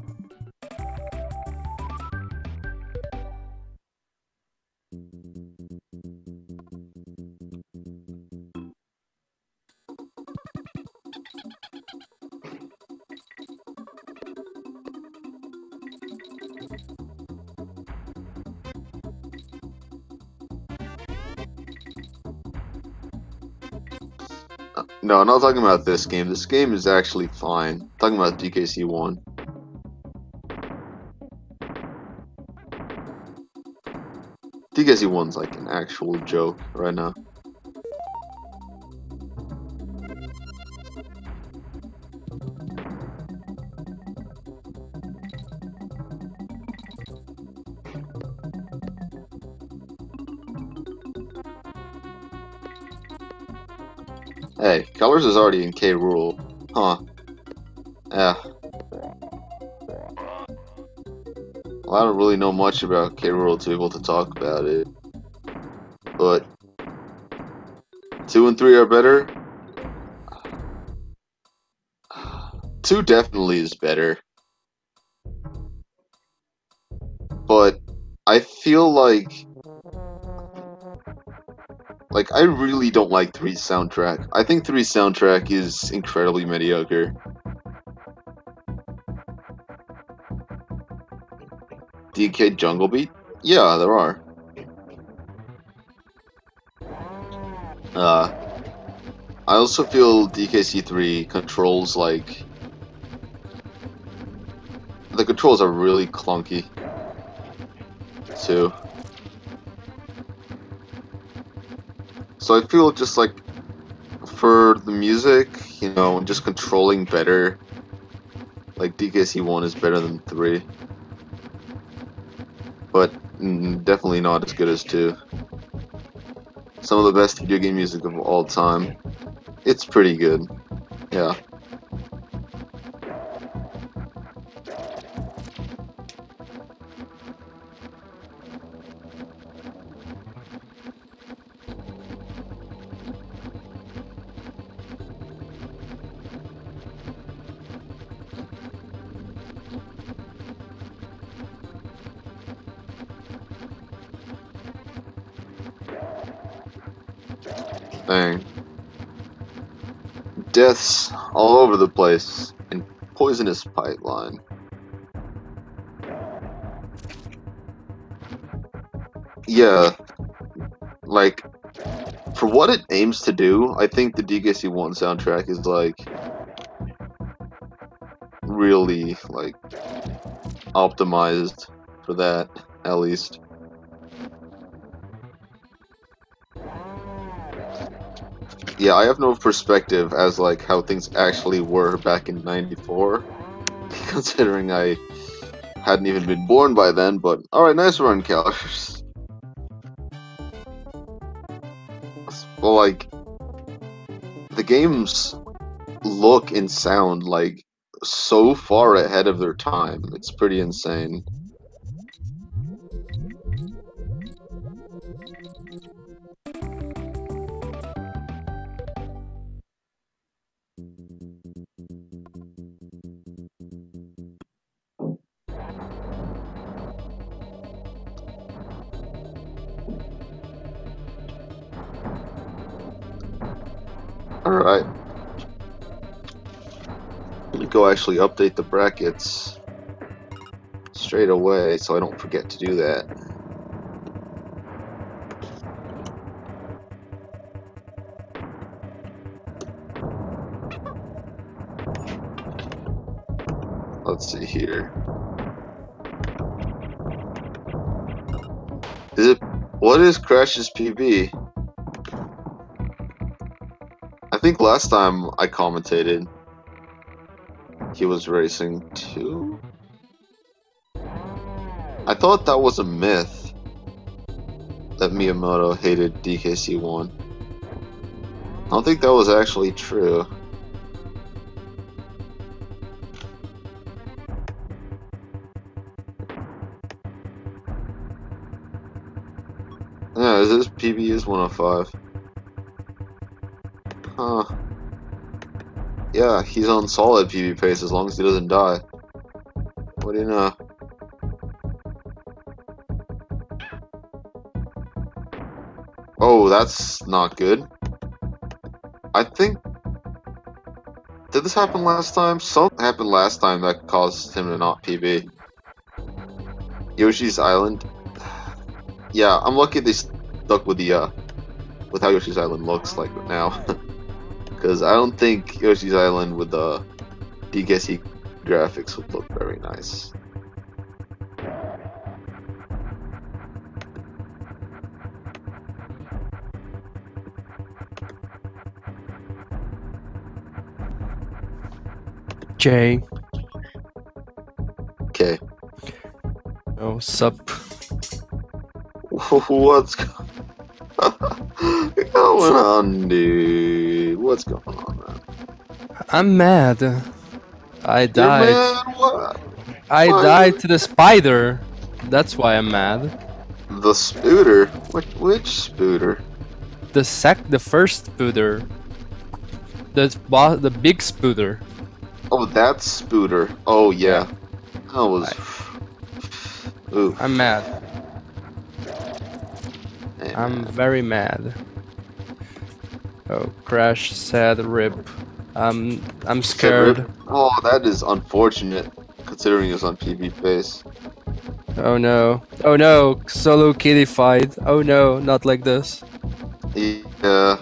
No, I'm not talking about this game. This game is actually fine. I'm talking about DKC1. DKC1's like an actual joke right now. Hey, Colors is already in K. Rool. Huh. Yeah. Well, I don't really know much about K. Rool to be able to talk about it. But 2 and 3 are better. 2 definitely is better. But I feel like I really don't like 3's soundtrack. I think 3's soundtrack is incredibly mediocre. DK Jungle Beat? Yeah, there are. I also feel DKC3 controls like... The controls are really clunky, too. So I feel just like, for the music, you know, just controlling better, like DKC1 is better than 3. But definitely not as good as 2. Some of the best video game music of all time. It's pretty good. Yeah. Dang. deaths all over the place and poisonous pipeline. Yeah, like for what it aims to do, I think the DKC1 soundtrack is like really like optimized for that, at least. Yeah, I have no perspective as like how things actually were back in '94, considering I hadn't even been born by then. But all right, nice run, kalarse. Well, like the games look and sound like so far ahead of their time. It's pretty insane. Alright. Let me go actually update the brackets straight away so I don't forget to do that. Let's see here. What is Crash's PB? I think last time I commentated, he was racing 2? I thought that was a myth, that Miyamoto hated DKC1. I don't think that was actually true. Yeah, his PB is 105. Huh. Yeah, he's on solid PB pace as long as he doesn't die. What do you know? Oh, that's not good. I think... Did this happen last time? Something happened last time that caused him to not PB. Yoshi's Island? Yeah, I'm lucky they stuck with the, with how Yoshi's Island looks like now. Because I don't think Yoshi's Island with the DKC graphics would look very nice. Jay. Okay. Oh, sup? What's going on, dude? What's going on, man? I'm mad. I died. You're mad? What? I died to the spider. That's why I'm mad. The spooter? Which spooter? The first spooter. The big spooter. Oh, that spooter. Oh yeah. That was. Oof. I'm mad. Hey, I'm man. very mad. Oh, Crash said rip. I'm scared. Oh, that is unfortunate, considering he was on PB face. Oh no. Oh no, solo kitty fight. Oh no, not like this. Yeah.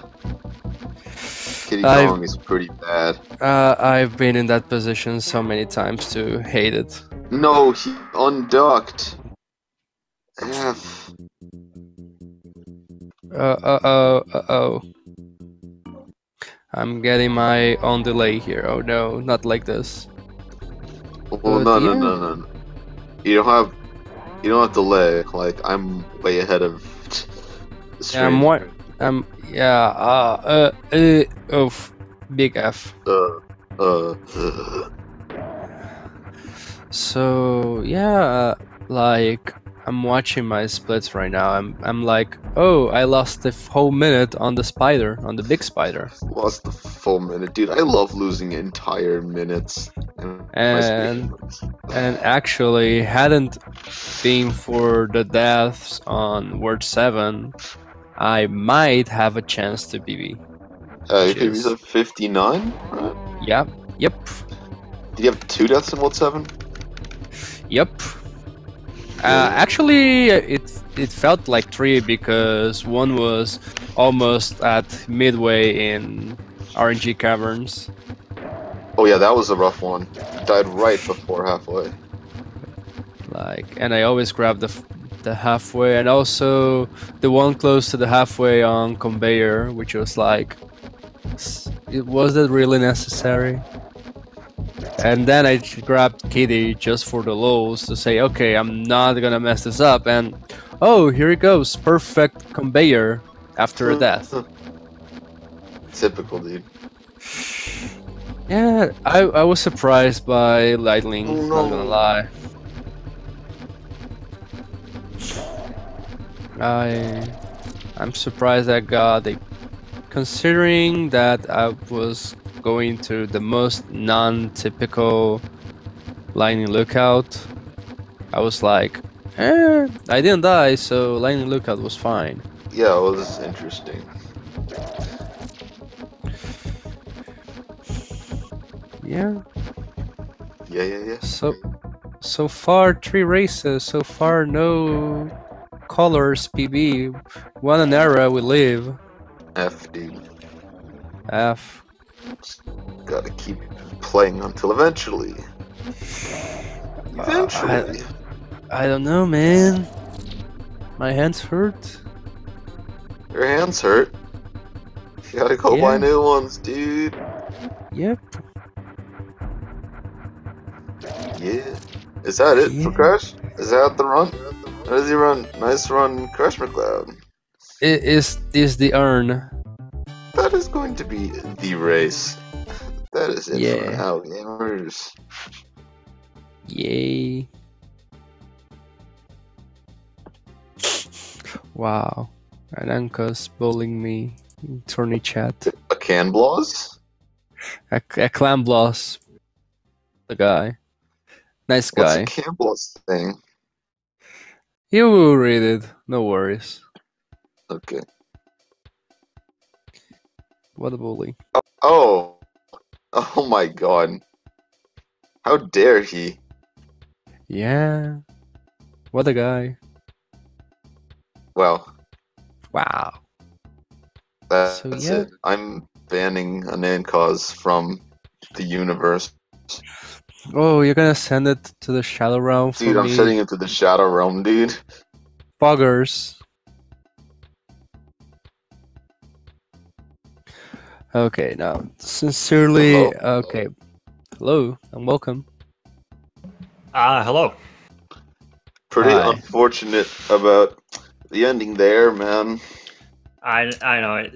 Kitty Kong is pretty bad. I've been in that position so many times to hate it. No, he unducked. F. Uh-oh. I'm getting my own delay here. Oh no, not like this. Oh, no. You don't have delay. Like, I'm way ahead of the stream. Oof. Big F. So, yeah, like, I'm watching my splits right now. I'm like, oh, I lost the whole minute on the spider, on the big spider. Lost the full minute, dude. I love losing entire minutes. And actually, hadn't been for the deaths on Word 7, I might have a chance to BB. Your PB's at 59, right? Yeah. Yep. Did you have 2 deaths in World 7? Yep. Actually, it felt like 3 because one was almost at midway in RNG caverns. Oh yeah, that was a rough one. Died right before halfway. And I always grab the halfway, and also the one close to the halfway on conveyor, which was like, was that really necessary? And then I grabbed Kitty just for the lulz to say, okay, I'm not gonna mess this up, and oh, here it goes, perfect conveyor after a death. Typical, dude. Yeah, I was surprised by lightning, oh, no. not gonna lie. I'm surprised I got it, considering that I was going to the most non-typical lightning lookout. I was like, I didn't die, so lightning lookout was fine. Yeah, well, this is interesting. Yeah. Yeah. So far 3 races. So far no colors PB. What an era we live. F, dude. F. Just gotta keep playing until eventually. Eventually. I don't know, man. My hands hurt. Your hands hurt. You gotta go buy new ones, dude. Yep. Yeah. Is that it for Crash? Is that the run? How does he run? Nice run, CrashMcCloud. It is the urn. That is going to be the race. That is it for Yeah. now, gamers. Yay. Wow. And Anka's bullying me in tourney chat. A can bloss? A clam bloss. The guy. Nice guy. What's a can bloss thing? You will read it. No worries. Okay. What a bully. Oh. Oh my god. How dare he? Yeah. What a guy. Well, Wow. that's So, yeah. it. I'm banning a name cause from the universe. Oh, you're gonna send it to the Shadow Realm for Dude, I'm me? sending it to the Shadow Realm, dude. Poggers. Okay, now, sincerely, Hello. okay. Hello, and welcome. Hello. Pretty Hi. unfortunate about the ending there, man. I know.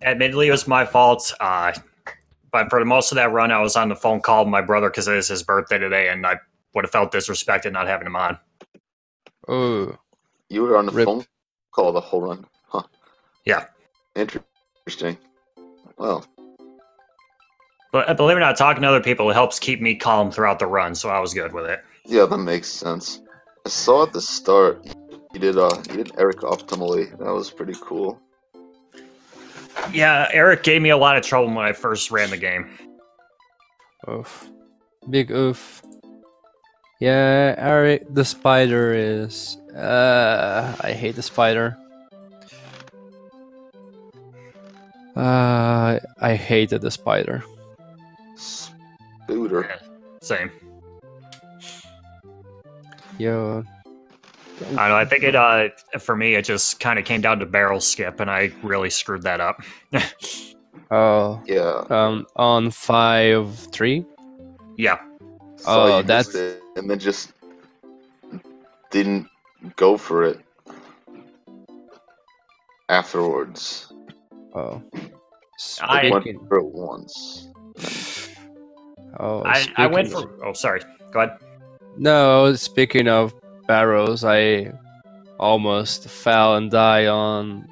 Admittedly, it was my fault. But for most of that run, I was on the phone call with my brother because it is his birthday today, and I would have felt disrespected not having him on. Oh. You were on the Rip. phone call the whole run. Huh. Yeah. Interesting. Well, But believe it or not, talking to other people helps keep me calm throughout the run, so I was good with it. yeah, that makes sense. I saw at the start you did Eric optimally. That was pretty cool. Yeah, Eric gave me a lot of trouble when I first ran the game. Oof. Big oof. Yeah, Eric, the spider is... I hate the spider. I hated the spider. Spooter. Same. Yo. I don't know. I think it for me, it just kind of came down to barrel skip, and I really screwed that up. Oh. Yeah. On 5-3? Yeah. So you that's- missed it, and then just didn't go for it afterwards. Oh. I- Went Speaking- for it once. Oh, I went speaking- for. Oh, sorry. Go ahead. No, speaking of barrels, I almost fell and died on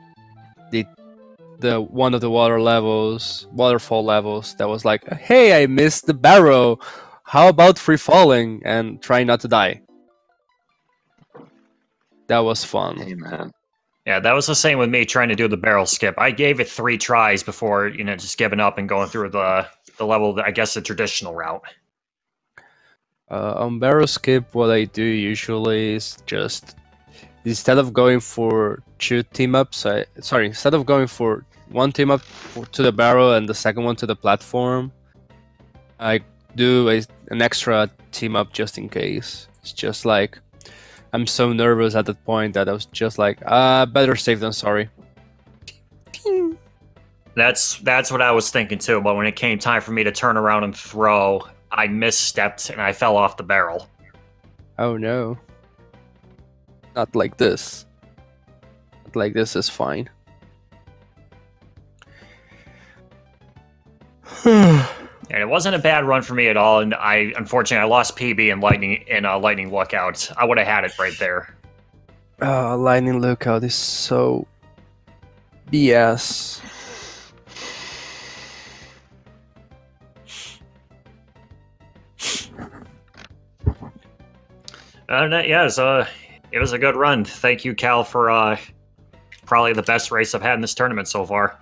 the one of the waterfall levels that was like, hey, I missed the barrel. How about free falling and trying not to die? That was fun. Hey man, Yeah, that was the same with me trying to do the barrel skip. I gave it 3 tries before, just giving up and going through the level, I guess the traditional route. On barrel skip, what I do usually is just instead of going for 2 team ups, instead of going for 1 team up to the barrel and the second one to the platform, I do an extra team up just in case. It's just like I'm so nervous at that point that I was just like, better safe than sorry. That's what I was thinking too, but when it came time for me to turn around and throw, I misstepped and I fell off the barrel. Oh no. Not like this. Not like this is fine. And it wasn't a bad run for me at all, and unfortunately I lost PB in lightning lookout. I would have had it right there. Lightning lookout is so BS. Yeah, so it was a good run. Thank you, Cal, for probably the best race I've had in this tournament so far.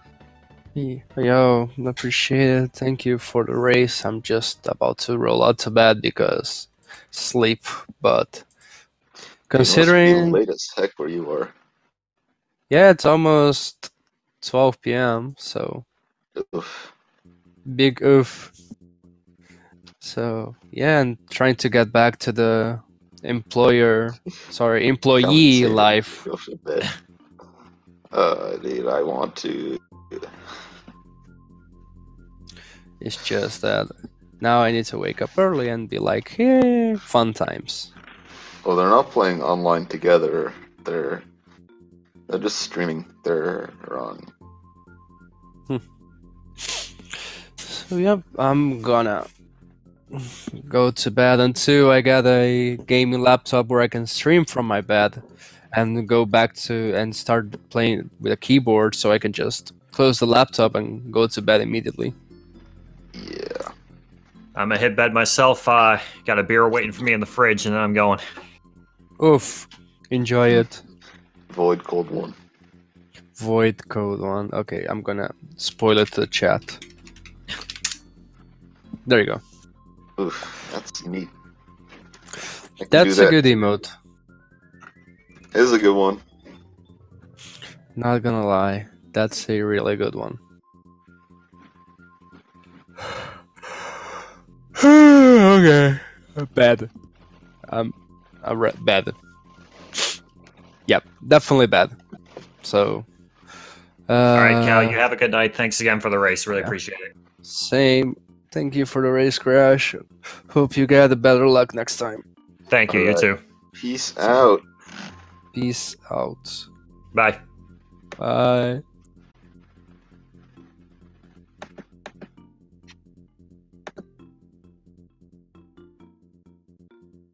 Yo, appreciate it. Thank you for the race. I'm just about to roll out to bed because sleep, but considering it must be late as heck where you are. Yeah, it's almost 12 p.m. So Oof. Big oof. So yeah, and trying to get back to the employee life. Go to bed. Dude, I want to. It's just that now I need to wake up early and be like, hey, fun times. Oh, they're not playing online together. They're just streaming. They're on. So yeah, I'm gonna go to bed until I get a gaming laptop where I can stream from my bed and go back to and start playing with a keyboard so I can just close the laptop and go to bed immediately. Yeah. I'm gonna hit bed myself. Got a beer waiting for me in the fridge, and then I'm going. Oof. Enjoy it. Void Code 1. Void Code 1. Okay, I'm gonna spoil it to the chat. There you go. Oof, that's neat. That's a good emote. It is a good one. Not gonna lie, that's a really good one. Okay. Bad. Bad. Yep, definitely bad. So. Alright, Cal, you have a good night. Thanks again for the race. Really appreciate it. Same. Thank you for the race, Crash. Hope you get a better luck next time. Thank you, you too. Peace out. Peace out. Bye. Bye.